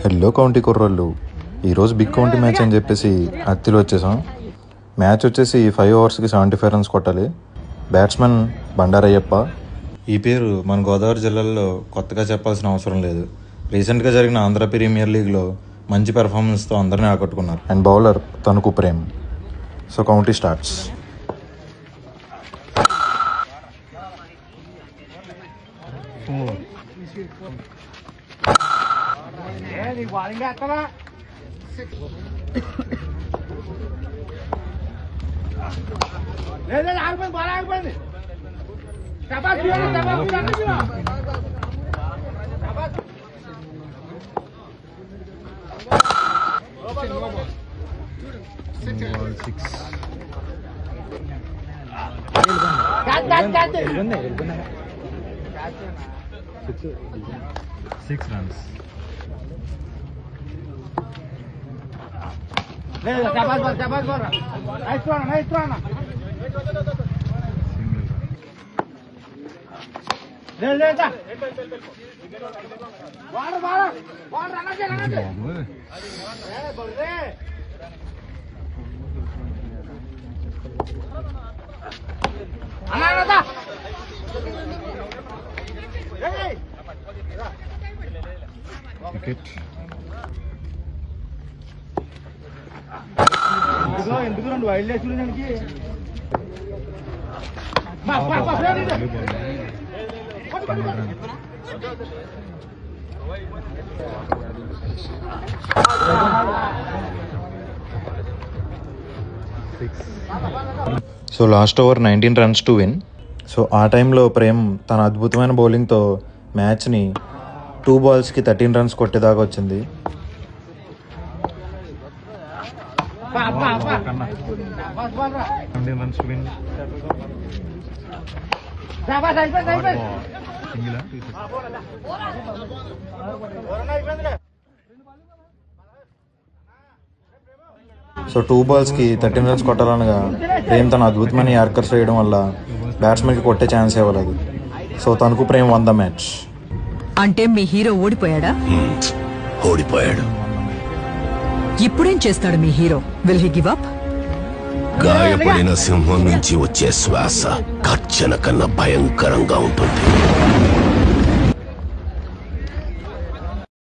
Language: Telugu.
హలో కౌంటీ కుర్రోళ్ళు, ఈరోజు బిగ్ కౌంటీ మ్యాచ్ అని చెప్పేసి అత్తిలో వచ్చేసాం. మ్యాచ్ వచ్చేసి 5 ఓవర్స్కి 75 రన్స్ కొట్టాలి. బ్యాట్స్మెన్ బండారయ్యప్ప. ఈ పేరు మన గోదావరి జిల్లాలో కొత్తగా చెప్పాల్సిన అవసరం లేదు. రీసెంట్గా జరిగిన ఆంధ్ర ప్రీమియర్ లీగ్లో మంచి పెర్ఫార్మెన్స్తో అందరినీ ఆకట్టుకున్నారు. And bowler Tanuku Prem. So county starts. Six runs. Wicket. ఎందుకు రెండు వైల్డ్ లైఫ్ దానికి so last over 19 runs to win. So ఆ టైంలో ప్రేమ్ తన అద్భుతమైన బౌలింగ్తో మ్యాచ్ని 2 బాల్స్కి 13 రన్స్ కొట్టేదాకా వచ్చింది. సో 2 బాల్స్కి 13 రన్స్ కొట్టాలనగా ప్రేమ్ తన అద్భుతమైన యార్కర్స్ వేయడం వల్ల బ్యాట్స్మెన్కి కొట్టే ఛాన్స్ ఇవ్వలేదు. సో తనకు ప్రేమ్ వన్ ద మ్యాచ్. అంటే మీ హీరో ఓడిపోయాడా? ఓడిపోయాడు. ఇప్పుడేం చేస్తాడు మీ hero? Will he give up? గాయపడిన సింహం నుంచి వచ్చే శ్వాస గర్జన కన్నా భయంకరంగా ఉంటుంది.